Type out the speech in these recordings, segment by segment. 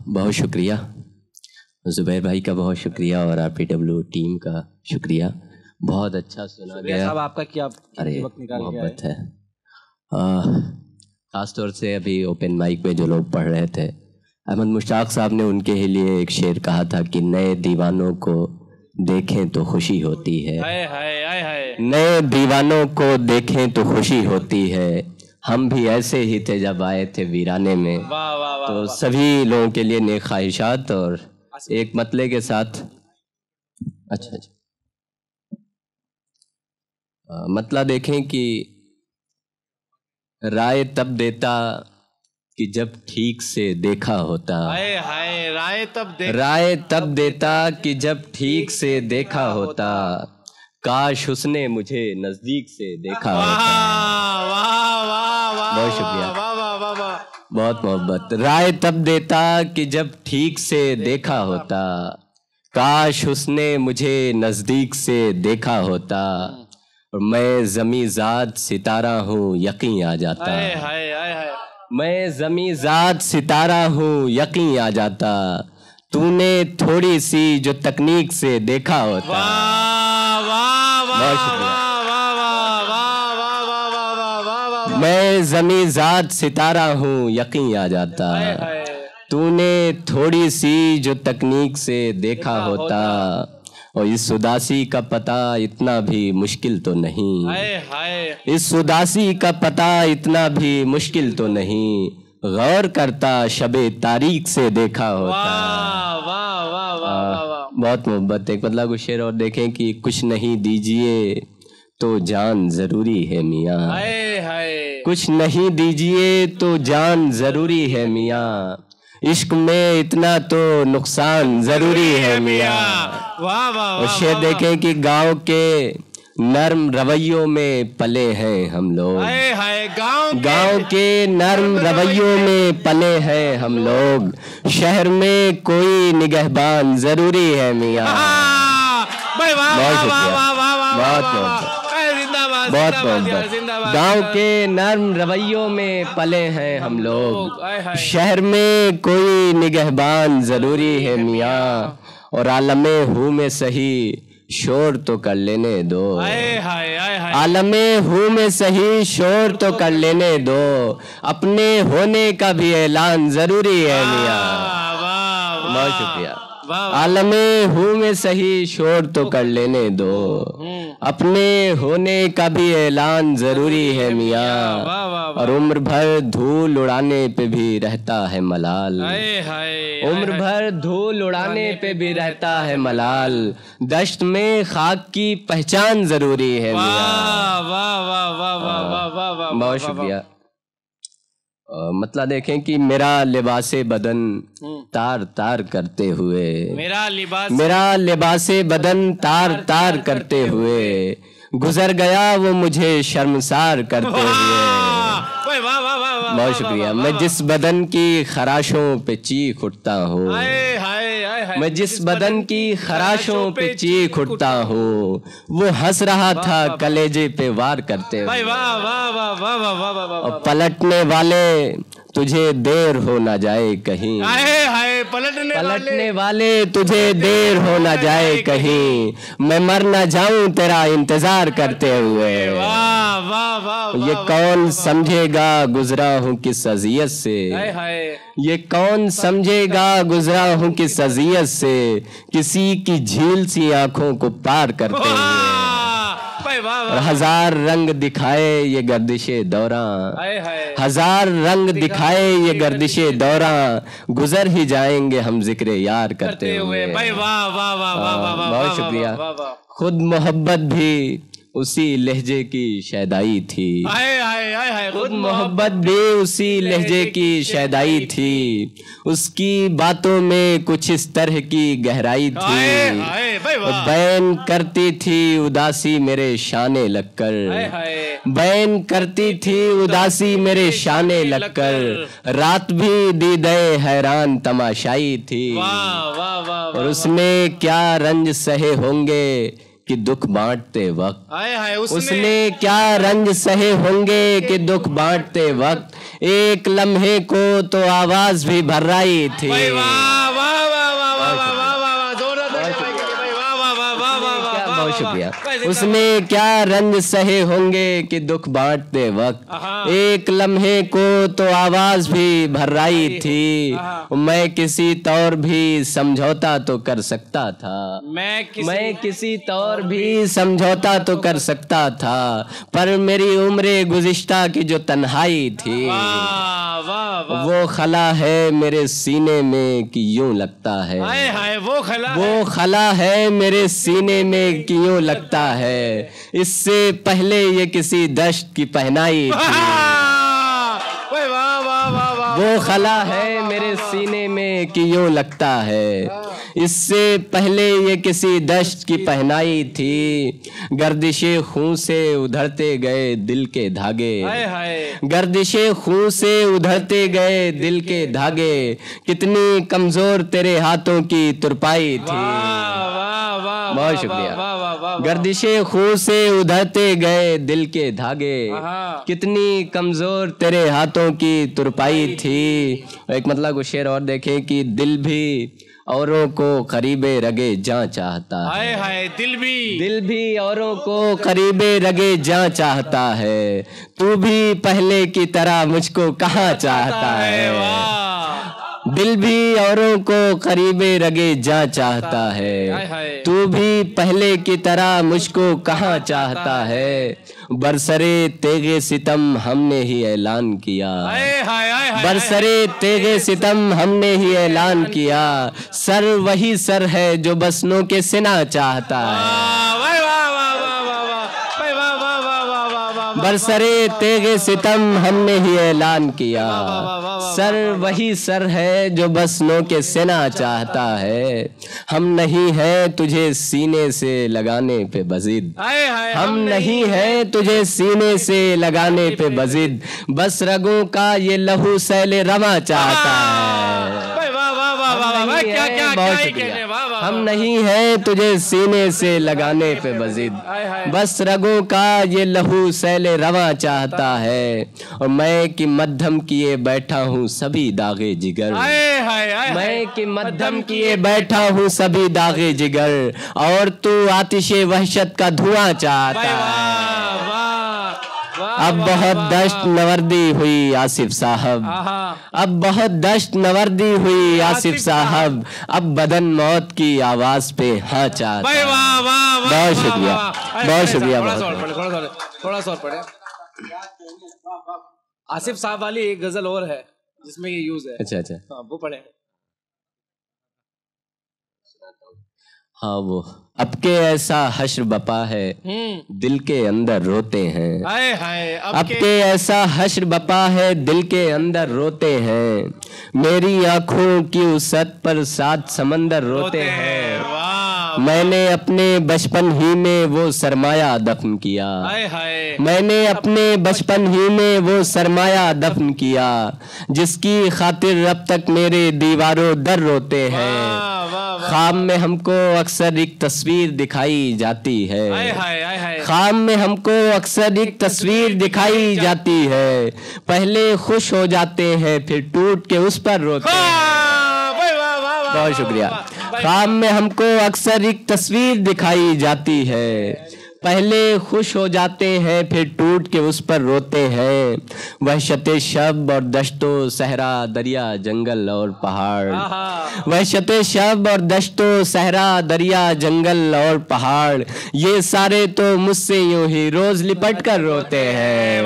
बहुत शुक्रिया ज़ुबैर भाई का, बहुत शुक्रिया, और RPW टीम का शुक्रिया। बहुत अच्छा सुना गया साहब आपका, क्या अरे वक्त निकाल के मोहब्बत है। ख़ास तौर से अभी ओपन माइक में जो लोग पढ़ रहे थे, अहमद मुश्ताक साहब ने उनके ही लिए एक शेर कहा था कि नए दीवानों को देखें तो खुशी होती है, नए दीवानों को देखें तो खुशी होती है। हम भी ऐसे ही थे जब आए थे वीराने में। तो सभी लोगों के लिए नेक ख्वाहिशात और एक मतले के साथ। अच्छा, मतला देखें कि राय तब देता कि जब ठीक से देखा होता, राय तब देता कि जब ठीक से देखा होता, काश उसने मुझे नजदीक से देखा होता। बहुत शुक्रिया, बहुत मोहब्बत। राय तब देता कि जब ठीक से देखा होता, काश उसने मुझे नजदीक से देखा होता, और मैं ज़मी ज़ात सितारा हूँ यकीन आ जाता, मैं ज़मी ज़ात सितारा हूँ यकीन आ जाता, तूने थोड़ी सी जो तकनीक से देखा होता। बहुत शुक्रिया। मैं ज़मी ज़ात सितारा हूँ यकीन आ जाता, तूने थोड़ी सी जो तकनीक से देखा होता, और इस उदासी का पता इतना भी मुश्किल तो नहीं, इस उदासी का पता इतना भी मुश्किल तो नहीं, गौर करता शबे तारीख से देखा होता। बहुत मोहब्बत। एक बदला कुछ शेर और देखें कि कुछ नहीं दीजिए तो जान जरूरी है मियाँ, कुछ नहीं दीजिए तो जान जरूरी है मियाँ, इश्क में इतना तो नुकसान जरूरी है मियाँ। और शेर देखें कि गांव के नर्म रवैयों में पले हैं हम लोग, गांव के नर्म रवैयों में पले हैं हम लोग, शहर में कोई निगहबान जरूरी है मियाँ। बहुत शुक्रिया, बहुत मोहब्बत। गांव के नर्म रवैयों में पले हैं हम लोग, शहर में कोई निगहबान जरूरी है मियाँ, और आलमे हूँ में सही शोर तो कर लेने दो, आलमे हूँ में सही शोर तो कर लेने दो, अपने होने का भी ऐलान जरूरी है मियाँ। बहुत शुक्रिया। आलमे हूँ में सही शोर तो कर लेने दो, अपने होने का भी ऐलान जरूरी है मियाँ, और उम्र भर धूल उड़ाने पे भी रहता है मलाल, उम्र भर धूल उड़ाने पे भी रहता है मलाल, दश्त में खाक की पहचान जरूरी है मियाँ। बहुत शुक्रिया। मतलब देखें कि मेरा लिबासे बदन तार तार करते हुए, मेरा लिबासे बदन तार तार करते हुए, गुजर गया वो मुझे शर्मसार करते हुए। बहुत शुक्रिया। मैं जिस बदन की खराशों पे चीख उठता हूँ, मैं जिस बदन की खराशों पे चीख उठता हूँ, वो हंस रहा था कलेजे पे वार करते हुए। और पलटने वाले तुझे देर हो ना जाए कहीं, पलटने वाले तुझे देर हो ना जाए कहीं, मैं मर ना जाऊं तेरा इंतजार करते हुए। ये कौन समझेगा गुजरा हूँ किस अजियत से, ये कौन समझेगा गुजरा हूँ किस अजियत से, किसी की झील सी आंखों को पार करते हुए। हजार रंग दिखाए ये गर्दिशे दौरा, हजार रंग दिखाए ये गर्दिशे दौरा, गुजर ही जाएंगे हम जिक्र यार करते हुए। बहुत शुक्रिया। खुद मोहब्बत भी उसी लहजे की शैदाई थी, खुद मोहब्बत भी उसी लहजे की शैदाई थी, उसकी बातों में कुछ इस तरह की गहराई थी, बैन करती थी उदासी मेरे शाने लगकर, बैन करती थी उदासी मेरे शाने लगकर, रात भी दीदे हैरान तमाशाई थी, और उसने क्या रंज सहे होंगे कि दुख बांटते वक्त, उसने क्या रंज सहे होंगे कि दुख बांटते वक्त, एक लम्हे को तो आवाज भी भर्राई थी। बहुत शुक्रिया। उसने क्या रंज सहे होंगे कि दुख बांटते वक्त, एक लम्हे को तो आवाज भी भर्राई थी। मैं किसी तौर भी समझौता तो कर सकता था, मैं किसी तौर भी समझौता तो कर सकता था, पर मेरी उम्र गुज़िश्ता की जो तन्हाई थी, वो खला है मेरे सीने में कि यूं लगता है, वो खला है मेरे सीने में कि यूं लगता है, इससे पहले ये किसी दश्त की पहनाई थी। वो खला है मेरे सीने में कि यूं लगता है, इससे पहले ये किसी दश्त की पहनाई थी। गर्दिशे खून से उधड़ते गए दिल के धागे, गर्दिशे खून से उधड़ते गए दिल के धागे, कितनी कमजोर तेरे हाथों की तुरपाई थी। बहुत शुक्रिया। गर्दिशे खून से उधड़ते गए दिल के धागे, कितनी कमजोर तेरे हाथों की तुरपाई थी। एक मतलब शेर और देखें कि दिल भी औरों को करीबे रगे जा चाहता है, दिल भी औरों को करीबे रगे जा चाहता है, तू भी पहले की तरह मुझको कहाँ चाहता है। दिल भी औरों को करीबे रगे जा चाहता है, तू भी पहले की तरह मुझको कहाँ चाहता है। बरसरे तेगे सितम हमने ही ऐलान किया, बरसरे तेगे सितम हमने ही ऐलान किया, सर वही सर है जो बसनों के सिना चाहता है। बरसरे तेगे सितम हमने ही ऐलान किया, सर वही सर है जो बसनों के सिना चाहता है। हम नहीं हैं तुझे सीने से लगाने पे बजिद, हम नहीं हैं तुझे सीने से लगाने पे बजिद, बस रगों का ये लहू सैले रवा चाहता है। बहुत शुक्रिया। हम नहीं हैं तुझे सीने से लगाने पे बजिद, बस रगों का ये लहू सैले रवा चाहता है। और मैं कि मध्यम किए बैठा हूँ सभी दागे जिगर, मैं कि मध्यम किए बैठा हूँ सभी दागे जिगर, और तू आतिशे वहशत का धुआं चाहता है। अब बहुत दश्त नवर्दी हुई आसिफ साहब, अब बहुत दश्त नवर्दी हुई आसिफ साहब, अब बदन मौत की आवाज पे हाँ चाहता है। बहुत शुक्रिया, बहुत शुक्रिया। थोड़ा सा और पढ़े। आसिफ साहब वाली एक गजल और है जिसमें ये यूज है। अच्छा अच्छा, हाँ वो पढ़े। हाँ वो अब के ऐसा हश्र बपा है दिल के अंदर रोते हैं, अब के ऐसा हश्र बपा है दिल के अंदर रोते हैं, मेरी आंखों की उसत पर 7 समंदर रोते हैं। मैंने अपने बचपन ही में वो सरमाया दफन किया, मैंने अपने बचपन ही में वो सरमाया दफन किया, जिसकी खातिर अब तक मेरे दीवारों दर रोते हैं। ख्वाब में हमको अक्सर एक तस्वीर दिखाई जाती है, ख्वाब में हमको अक्सर एक तस्वीर दिखाई जाती है, पहले खुश हो जाते हैं फिर टूट के उस पर रोते हैं। बहुत शुक्रिया। ख्वाब में हमको अक्सर एक तस्वीर दिखाई जाती है, पहले खुश हो जाते हैं फिर टूट के उस पर रोते हैं। वहशते शब और दश्तो सहरा दरिया जंगल और पहाड़, वहशते शब और दश्तो सहरा दरिया जंगल और पहाड़, ये सारे तो मुझसे यूं ही रोज लिपट कर रोते हैं।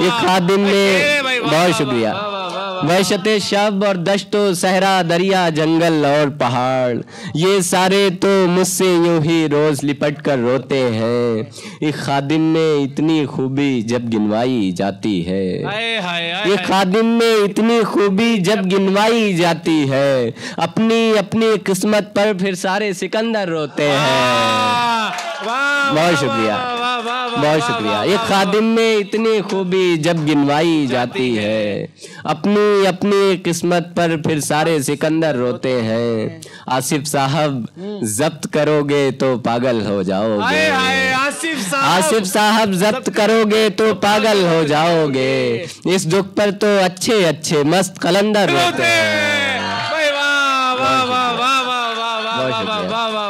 ये खादिम ने, बहुत शुक्रिया। वहशते शब और दश्तो सहरा दरिया जंगल और पहाड़, ये सारे तो मुझसे यूं ही रोज लिपट कर रोते हैं। एक खादिम में इतनी खूबी जब गिनवाई जाती है, ये खादिम में इतनी खूबी जब गिनवाई जाती है, अपनी अपनी किस्मत पर फिर सारे सिकंदर रोते हैं। बहुत शुक्रिया। बहुत शुक्रिया। ये खादिम में इतनी खूबी जब गिनवाई जाती है, अपनी अपनी किस्मत पर फिर सारे सिकंदर रोते हैं। आसिफ साहब जब्त करोगे तो पागल हो जाओगे, आसिफ साहब जब्त करोगे तो पागल हो जाओगे। इस दुख पर तो अच्छे अच्छे मस्त कलंदर रोते हैं।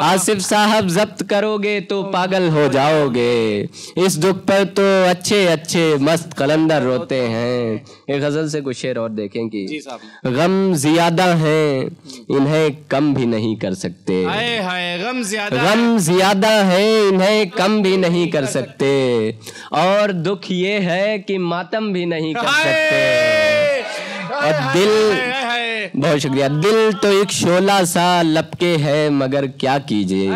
आसिफ साहब जब्त करोगे तो पागल हो जाओगे। इस दुख पर तो अच्छे अच्छे मस्त कलंदर रोते हैं। एक गजल से कुछ शेर और देखें कि गम ज्यादा है इन्हें कम भी नहीं कर सकते, गम ज्यादा है इन्हें कम भी नहीं कर सकते, और दुख ये है कि मातम भी नहीं कर सकते। और दिल, बहुत शुक्रिया, दिल तो एक शोला सा लपके है मगर क्या कीजिए,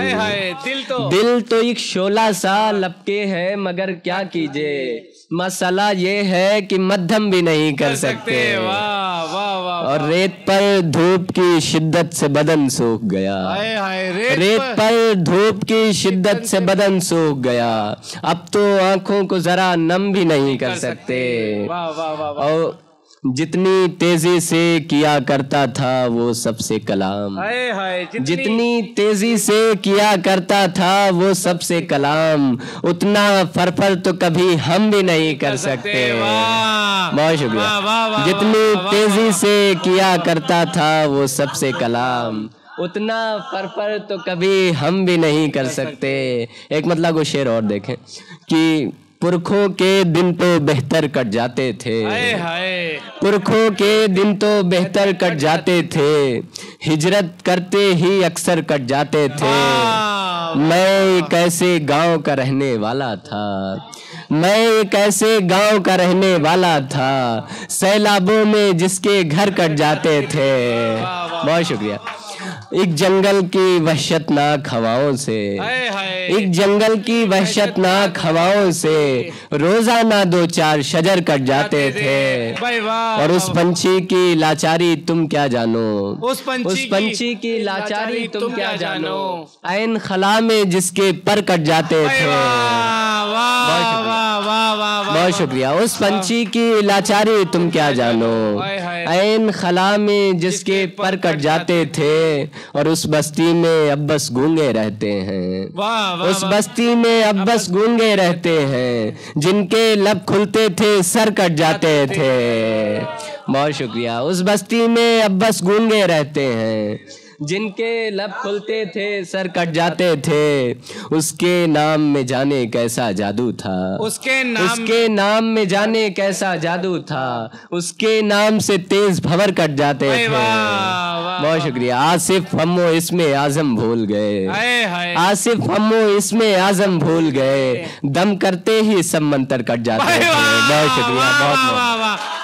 दिल तो एक शोला सा लपके है मगर क्या कीजिए। मसला ये है कि मध्यम भी नहीं कर सकते। और रेत पर धूप की शिद्दत से बदन सूख गया, रेत पर धूप की शिद्दत से बदन सूख गया। अब तो आंखों को जरा नम भी नहीं कर सकते। और जितनी तेजी से किया करता था वो सबसे कलाम, जितनी तेजी से किया करता था वो सबसे कलाम, उतना फरफर तो कभी हम भी नहीं कर सकते। बहुत शुक्रिया। जितनी तेजी से किया करता था वो सबसे कलाम, उतना फरफर तो कभी हम भी नहीं कर सकते। एक मतलब वो शेर और देखें कि पुरखों के दिन तो बेहतर कट जाते थे, पुरखों के दिन तो बेहतर कट जाते थे, हिजरत करते ही अक्सर कट जाते थे। मैं एक ऐसे गांव का रहने वाला था, मैं एक ऐसे गांव का रहने वाला था, सैलाबों में जिसके घर कट जाते थे। बहुत शुक्रिया। एक जंगल की वहशतनाक हवाओं से, एक जंगल की वहशतनाक हवाओं से रोजाना 2-4 शजर कट जाते थे। और उस पंछी की लाचारी तुम क्या जानो, उस पंछी की लाचारी तुम क्या जानो, ऐन खला में जिसके पर कट जाते थे। बहुत शुक्रिया। उस पंछी की लाचारी तुम क्या जानो, ऐन खला में जिसके पर कट जाते थे। और उस बस्ती में अब बस गूंगे रहते हैं, उस बस्ती में अब बस गूंगे रहते हैं, जिनके लब खुलते थे सर कट जाते थे। बहुत शुक्रिया। उस बस्ती में अब बस गूंगे रहते हैं, जिनके लब खुलते थे सर कट जाते थे। उसके नाम में जाने कैसा जादू था, उसके नाम में जाने कैसा जादू था, उसके नाम से तेज भंवर कट जाते थे। बहुत शुक्रिया। आसिफ हमो इसमें आजम भूल गए, आसिफ हमो इसमें आजम भूल गए, दम करते ही सब मंतर कट जाते थे। बहुत शुक्रिया। बहुत